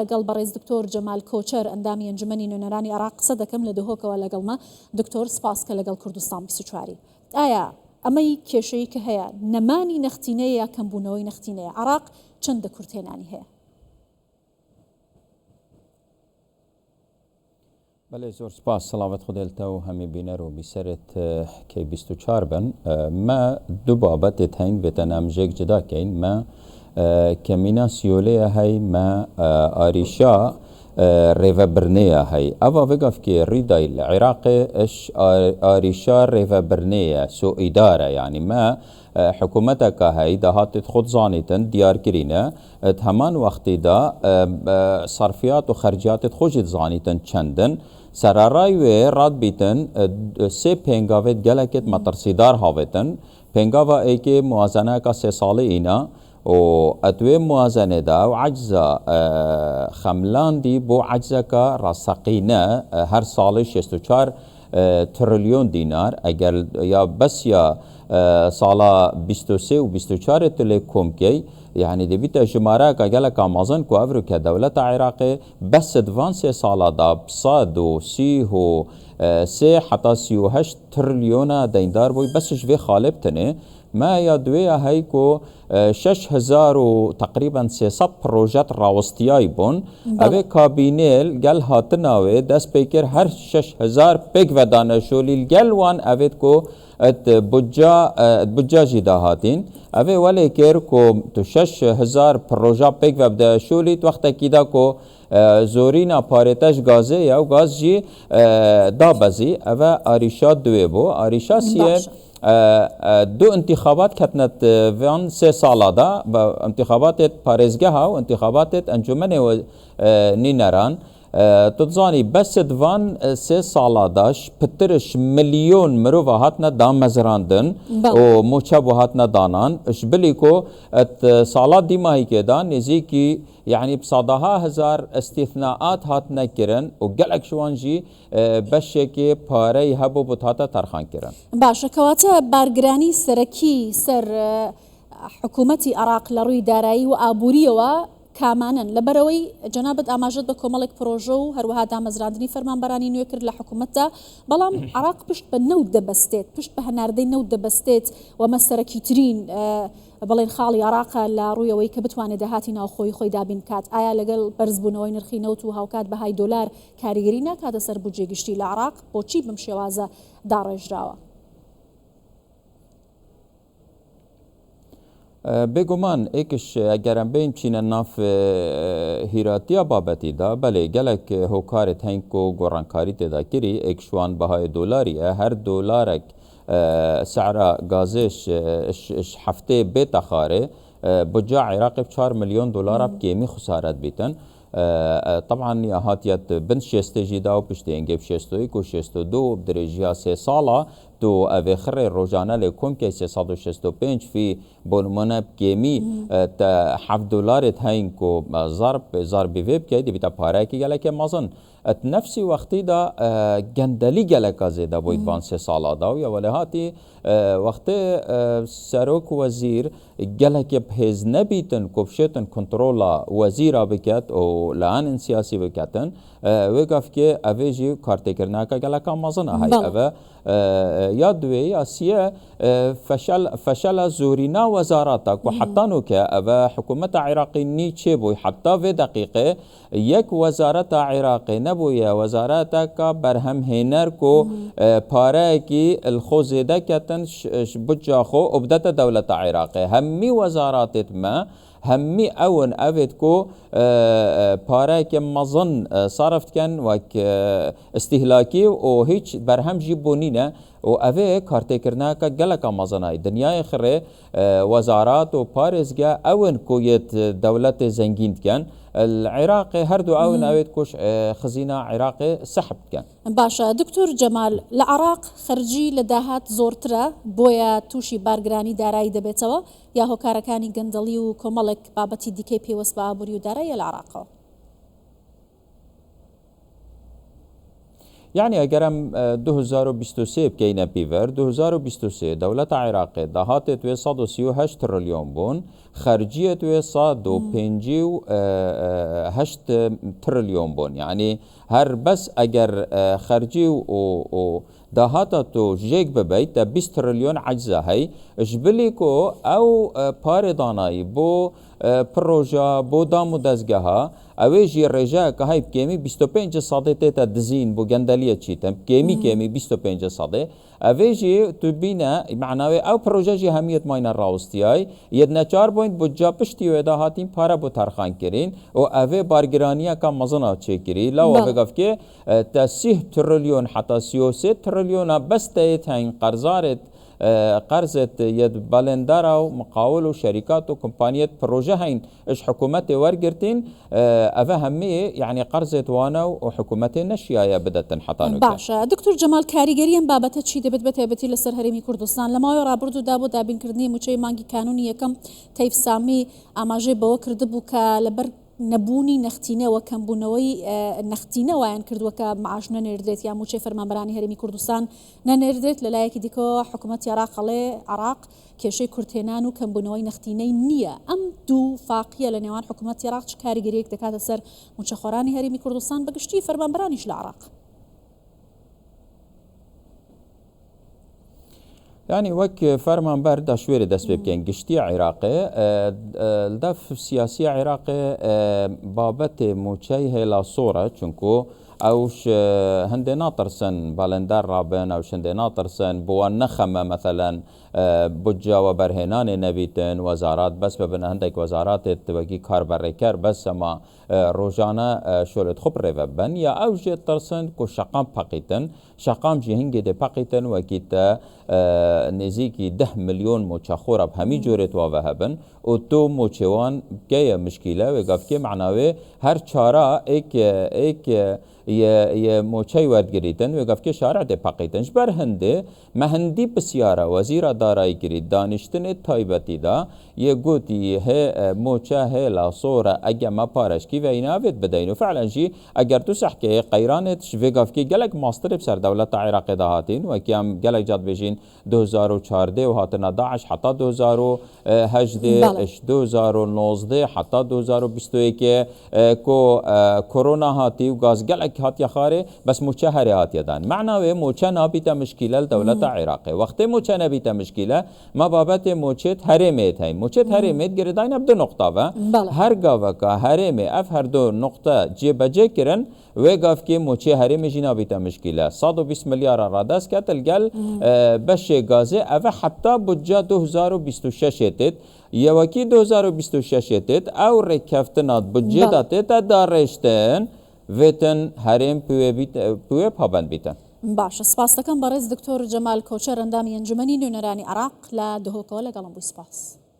لەگەڵ بەڕێز دکتۆر جەمال کۆچەر ئەندامی ئەنجومەنی نوێنەرانی عێراق قسە دەکەم لە دهۆکەوە لەگەڵمە. دکتۆر سپاسکە لەگەڵ کوردستان 24. ئایا ئەمەی کێشەیە کە هەیە نەمانی نەختینەیە یا کەمبوونەوەی نەختینەیە؟ عێراق چەندە کورتێنانی هەیە؟ بله زور سپاس. سلامت خودلتا و همی بینر و بیسرت که 24 بن ما دو بابت تاین بتنامجک جدا کین ما کمینا سیوله های ما آریشا ریو برنیا های اوا وقف که ریدای العراق اش آریشا ریو برنیا سو اداره یعنی ما حکومتك هاي دهات خود زانيتن ديار كرينا همان وقتی دا صرفيات و خرجات خوشت زانيتن چندن سرارای و راد بیتن سه پنگاوت گلکت مترسیدار هاوتن پنگاوا ای که موازنه کا 3 ساله اینا و اتوی موازنه دا و عجزا خملان دی بو عجزا کا راسقینه هر سال 64 تریلیون دینار اگر یا بس یا سالا 23 و 24 تلکم کی يعني دبيت جمارة كجلا كامازن كوافرو كدولة عراق بس دوان 3 سالا دا بصاد و سيه و 3 حتى 38 تريليون ديندار بوي بس شوي خالبتنه ما يدوي هاي كو 6000 و تقريبا 300 بروجات راوستياي بون ابي كابينيل قال هاتناوي داس بيكر هر 6000 بيك ودانا شوليل قال وان ابيت كو ات بجا جدا هاتين اوه ولی کر کو تو 6000 پروژه پیک وبدا شولیت وقت کیدا کو زورینا پارتش گازه یا گاز جی دا بزی اوه آریشا دوی بو آریشا سیه دو انتخابات کتنت وان 3 سالا دا انتخابات پارزگاه ها و انتخابات انجمن نینران تظانی بس دوان 3 سالا داش پترش میلیون مرو هاتنا دام مزراندن و موچب هاتنا دانان اش بلی کو ات سالا دیماهی که دان نزیکی يعني بصدها 1000 استثناءات هاتنا كرن وقلق شوانجي بشكي باري هبو بطاطا ترخان كرن باشا كواتا بارگراني سركي سر حكومتي عراق لروي دارایی و آبوریەوە کامانن لەبەرەوەی جەنابەت ئاماژەت بە کۆمەڵێک پرۆژە و هەروەها دامەزراندنی فەرمانبەرانی نوێ کرد لە حکوومەتدا، بەڵام عراق پشت بە نەوت دەبەستێت، پشت بە هەناردەی نەوت دەبەستێت و مەسەرەکیترین بەڵێن خاڵی عراقە لە ڕوویەوەی کە بتوانێت داهاتی ناوخۆی خۆی دابین کات. ئایا لەگەڵ بەرزبوونەوەی نرخی نەوت و هاوکات بەهای دۆلار کاریگەری ناکاتە سەر بودجێ گشتی لە عراق؟ بۆچی بەم شێوازە داڕێژراوە؟ بگومان ایکش اگرم بین چین ناف هیراتیا بابتی دا بله گلک هوکارت هنگو گورانکاری تدا کری ایکشوان بهای دولاریه هر دولارک سعر گازش هفته بیت خاره بجا عراق 4 مليون دولار بكيمي خسارات بيتن طبعا هاتيت بنت شيستي جدا وبشتي انجيب شيستويك وشيستو دو بدرجيا 3 سالا تو اواخر روزانه لكم كي 365 في بونمونه بكيمي تا $7 هاينكو ضرب ويب كي دي بتا باراكي گلك مازن ات نفسي وقتي دا گندلي گلك زيدا بويت بان 3 سالا دا يا ولهاتي وقت سروك وزير گلك بهز نبيتن كوبشتن كنترولا وزير بكات او لان سياسي بكاتن وقف كي اويجي كارتكرناكا گلك مازن هاي اوه يادوي اسيا فشل زورينا وزاراتك وحتى نوكا ابا حكومه عراقي نيتشي بوي حتى في دقيقه يك وزاره عراقي نبويا وزاراتك برهم هينركو باراكي الخوزيده كتن بجاخو وبدت دوله عراقي همي وزارات ما همي اون افيدكو باراك مظن صرفت كان وك استهلاكي وهيج برهم جيبونينا وأفي كارتكرناكا جلكا مظناي دنيا خري وزارات وباريزجا اون كويت دولة زنجين كان العراقي هردو اون اويت كوش خزينة عراقي سحب كان باشا دكتور جمال العراق خرجي لداهات زورترا بويا توشي بارگراني دارایی دبيتوا يا هوكاركاني گندلي و كومالك بابتي دي كي بي وسبا بوريو دارایی العراق يعني اگرم 2023 بكينا بيفر 2023 دولة عراق دهاتت و 138 تريليون بون خارجية و 158 تريليون بون يعني هر بس اگر خارجي و دهاتتو جيك ببيت 20 تريليون عجزة هي جبليكو او بارداناي بو پروژه بو دامو دزگاه اویجی رجا که های بکمی 25 ساده تا دزین بو گندلیه چیتم کمی 25 ساده اویجی تو بینه معناوی او پروژه جی همیت ماین راوستیای یدنا 4 پوینت بودجا پشتی و دهاتین پارا بو ترخان کرین و اوی بارگرانیا کا مزنا چکری لا و بگف که تا 30 تریلیون حتی 33 تریلیون بس تایت هین قرضارت قرضة يد بالندارا ومقاول وشركات وكمبانيات بروجه هين اش حكومتي ورقرتين افهميه يعني قرضة وانا وحكومتي نشيايا بدات تنحطانو باشا دكتور جمال كاريگريان بابته چی دبت بتابتي لسر هرمي كردستان لما يرا بردو دابو دابين كردني موچي مانگي قانوني يكم تيف سامي اماجي بو كردبو كا لبر نبوني نختينه وكمبونوي نختينه وان كردو كا معاش نردريت يا موچي فرمانبراني هرمي كردستان نردريت للايك ديكو حكومه عراق كيشي كرتينان وكمبونوي نختيني نيه ام دو فاقيه لنيوان حكومه عراق كاريگريك دكات سر موچي خوراني هرمي كردستان بقشتي فرمانبرانيش العراق يعني وك فرمان برد شوير دست بكين قشتي عراقي الدف السياسي عراقي بابت موچي هلا صورة چونكو اوش هندي ناطرسن بالندار رابن اوش هندي ناطرسن بوان نخمة مثلا بجا وبرهنان نبيتن وزارات بس ببن هندك وزارات توكي كار بريكار بس ما روجانا شولت خبر ببن يا اوش ترسن كو شقام باقيتن شقام جي هنگي دي باقيتن وكيتا نزيكي 10 مليون موچخورة بهمي جورت وهبن و تو موچوان كيا مشكلة وقفكي معناوي هر چارا ايك يه موچي ورد گريتن وقفكي شارع دي باقيتن جبر هنده مهندي بسيارة وزير دارای گرید دانشتن تایبتی دا یه گوتی هي موچه هي لا صورة اگه ما پارش کی و اینا وید بدینو فعلا جی اگر تو سحكي قيرانت شفيقاف كي قالك ماستر بسر دولة عراق دهاتين وكيام قالك جاد بيجين 2014 وهاتنا داعش حتى 2018 2019 حتى 2021 كو كورونا هاتي وغاز قالك هاتيا خاري بس موچه هري هاتيا دان معنى موچه نابيتا مشكلة لدولة عراق وقت موچه نابيتا مشكلة ما بابت موچت هرميت هاي موچت هرميت گرداين بدو نقطة و هر گاوكا هرمي اف هر دو نقطة جيبجي كرن وقف كي موچه هرمي جينا بيتا مشكلة 120 مليار رادس كتل قال بشي غازي اف حتى بجا 2026 تت يوكي 2026 تت او ركفتنات بجدات تدارشتن ویتن هرم پوی پابند بیتن. باش سپاس دکم برای دکتر جمال کوچر اندامی انجمنی نونرانی عراق لا دهوکو لگالم بو سپاس.